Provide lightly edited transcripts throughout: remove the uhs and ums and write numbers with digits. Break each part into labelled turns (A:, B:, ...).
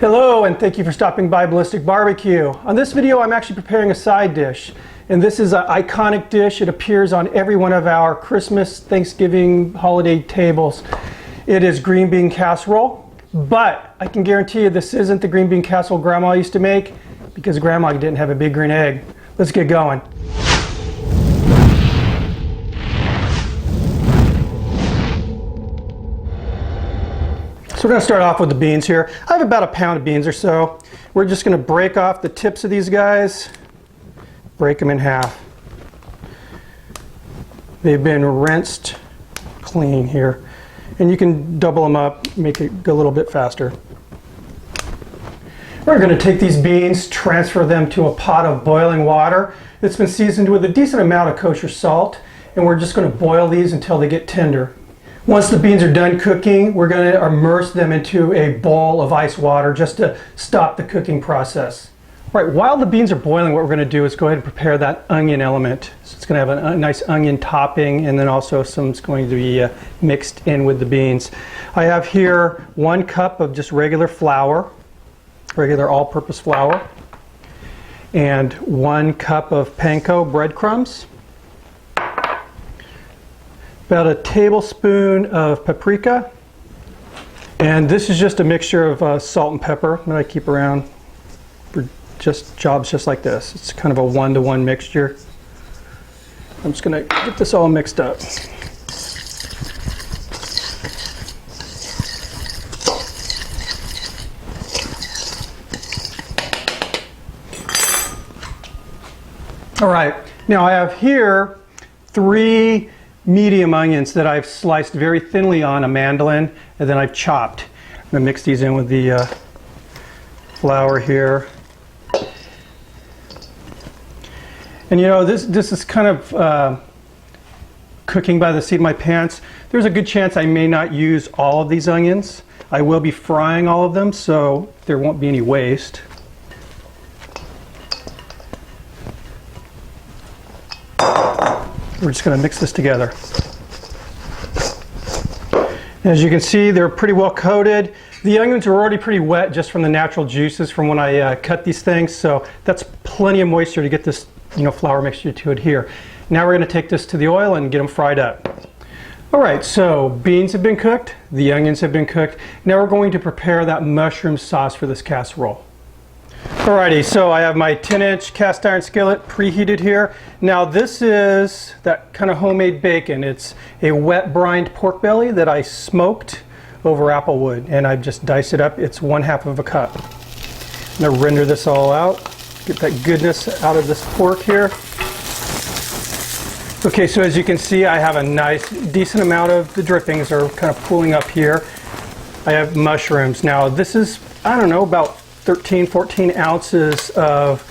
A: Hello, and thank you for stopping by Ballistic Barbecue. On this video, I'm actually preparing a side dish. And this is an iconic dish. It appears on every one of our Christmas, Thanksgiving, holiday tables. It is green bean casserole, but I can guarantee you this isn't the green bean casserole Grandma used to make because Grandma didn't have a big green egg. Let's get going. So we're going to start off with the beans here. I have about a pound of beans or so. We're just going to break off the tips of these guys, break them in half. They've been rinsed clean here. And you can double them up, make it go a little bit faster. We're going to take these beans, transfer them to a pot of boiling water. It's been seasoned with a decent amount of kosher salt, and we're just going to boil these until they get tender. Once the beans are done cooking, we're going to immerse them into a bowl of ice water just to stop the cooking process. All right, while the beans are boiling, what we're going to do is go ahead and prepare that onion element. So it's going to have a nice onion topping, and then also some's going to be mixed in with the beans. I have here 1 cup of just regular flour, regular all-purpose flour, and 1 cup of panko breadcrumbs. About a tablespoon of paprika, and this is just a mixture of salt and pepper that I keep around for just jobs just like this. It's kind of a 1-to-1 mixture. I'm just going to get this all mixed up. All right, now I have here 3 medium onions that I've sliced very thinly on a mandolin, and then I've chopped. I'm going to mix these in with the flour here. And you know, this is kind of cooking by the seat of my pants. There's a good chance I may not use all of these onions. I will be frying all of them, so there won't be any waste. We're just going to mix this together. As you can see, they're pretty well coated. The onions are already pretty wet just from the natural juices from when I cut these things, so that's plenty of moisture to get this flour mixture to adhere. Now we're going to take this to the oil and get them fried up. All right, so beans have been cooked, the onions have been cooked. Now we're going to prepare that mushroom sauce for this casserole. Alrighty, so I have my 10-inch cast iron skillet preheated here. Now this is that kind of homemade bacon. It's a wet brined pork belly that I smoked over apple wood, and I've just diced it up. It's 1/2 of a cup. I'm going to render this all out, get that goodness out of this pork here. Okay, so as you can see, I have a nice, decent amount of the drippings are kind of pooling up here. I have mushrooms. Now this is, I don't know, about 13-14 ounces of,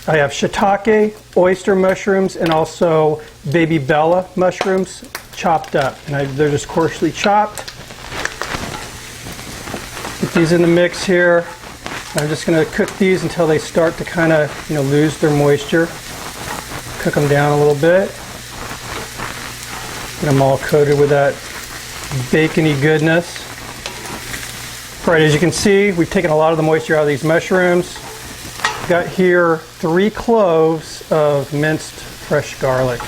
A: I have shiitake, oyster mushrooms, and also baby bella mushrooms chopped up. And they're just coarsely chopped. Get these in the mix here. I'm just going to cook these until they start to kind of, lose their moisture. Cook them down a little bit. Get them all coated with that bacony goodness. Right, as you can see, we've taken a lot of the moisture out of these mushrooms. Got here 3 cloves of minced fresh garlic.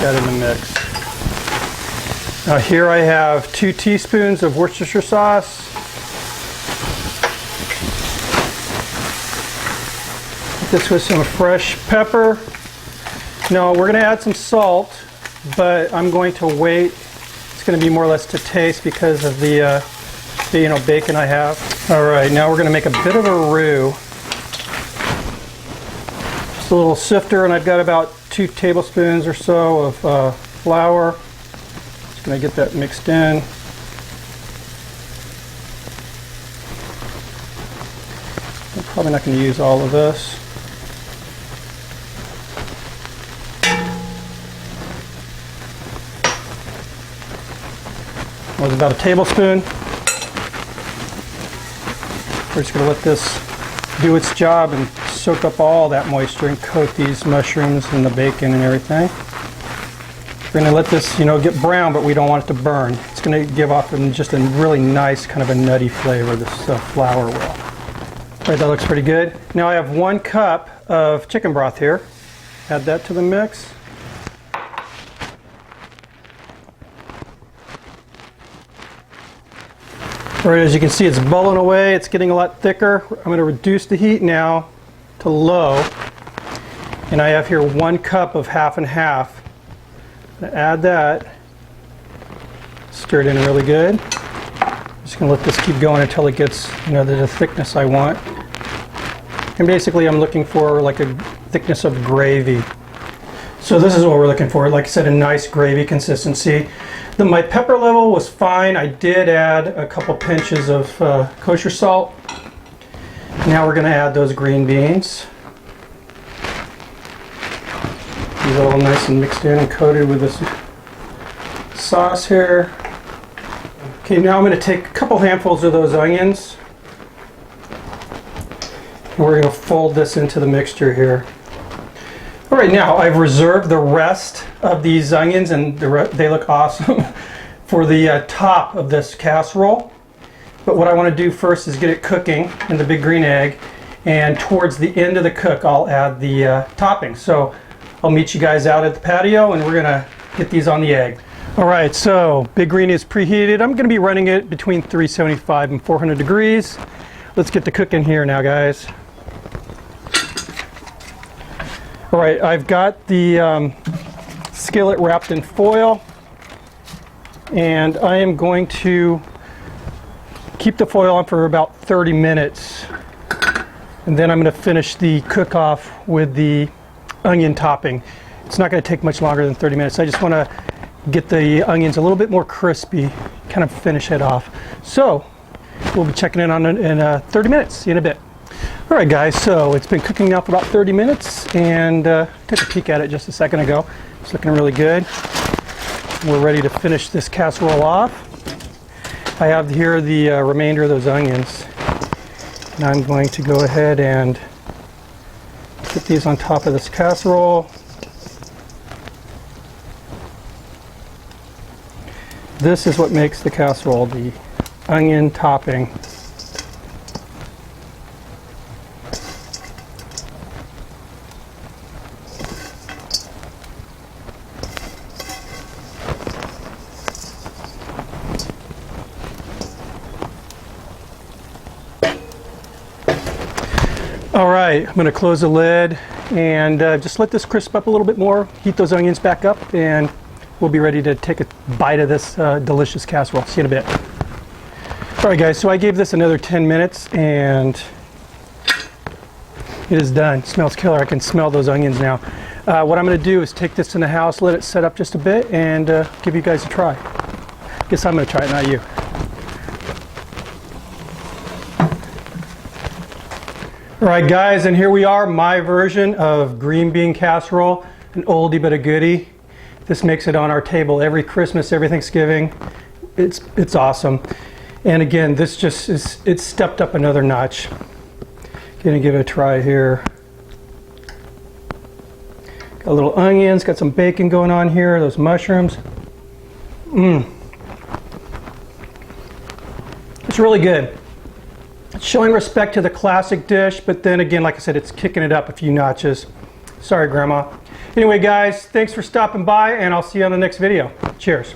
A: That in the mix. Now here I have 2 teaspoons of Worcestershire sauce. This with some fresh pepper. Now we're going to add some salt, but I'm going to wait. It's going to be more or less to taste because of the bacon I have. All right, now we're going to make a bit of a roux. Just a little sifter, and I've got about 2 tablespoons or so of flour. Just going to get that mixed in. I'm probably not going to use all of this. That was about a tablespoon. We're just going to let this do its job and soak up all that moisture and coat these mushrooms and the bacon and everything. We're going to let this, get brown, but we don't want it to burn. It's going to give off just a really nice kind of a nutty flavor, this flour will. right, that looks pretty good. Now I have 1 cup of chicken broth here. Add that to the mix. All right, as you can see, it's bubbling away. It's getting a lot thicker. I'm going to reduce the heat now to low. And I have here 1 cup of half and half. I'm going to add that. Stir it in really good. I'm just going to let this keep going until it gets, the thickness I want. And basically I'm looking for like a thickness of gravy. So this is what we're looking for. Like I said, a nice gravy consistency. My pepper level was fine. I did add a couple pinches of kosher salt. Now we're going to add those green beans. These are all nice and mixed in and coated with this sauce here. Okay, now I'm going to take a couple handfuls of those onions. And we're going to fold this into the mixture here. All right, now I've reserved the rest of these onions, and they look awesome, for the top of this casserole. But what I want to do first is get it cooking in the big green egg, and towards the end of the cook I'll add the topping. So I'll meet you guys out at the patio and we're going to get these on the egg. All right, so big green is preheated. I'm going to be running it between 375 and 400 degrees. Let's get the cooking here now, guys. All right, I've got the skillet wrapped in foil, and I am going to keep the foil on for about 30 minutes. And then I'm going to finish the cook-off with the onion topping. It's not going to take much longer than 30 minutes. I just want to get the onions a little bit more crispy, kind of finish it off. So we'll be checking in on it in 30 minutes, see you in a bit. All right, guys, so it's been cooking now for about 30 minutes, and took a peek at it just a second ago. It's looking really good. We're ready to finish this casserole off. I have here the remainder of those onions, and I'm going to go ahead and put these on top of this casserole. This is what makes the casserole, the onion topping. All right, I'm going to close the lid and just let this crisp up a little bit more, heat those onions back up, and we'll be ready to take a bite of this delicious casserole. See you in a bit. All right, guys, so I gave this another 10 minutes and it is done. It smells killer. I can smell those onions now. What I'm going to do is take this in the house, let it set up just a bit, and give you guys a try. Guess I'm going to try it, not you. All right, guys, and here we are, my version of green bean casserole, an oldie but a goodie. This makes it on our table every Christmas, every Thanksgiving. It's awesome. And again, this just is, it's stepped up another notch. Gonna give it a try here. Got a little onions, got some bacon going on here, those mushrooms. It's really good. It's showing respect to the classic dish, but then again, like I said, it's kicking it up a few notches. Sorry, Grandma. Anyway, guys, thanks for stopping by, and I'll see you on the next video. Cheers.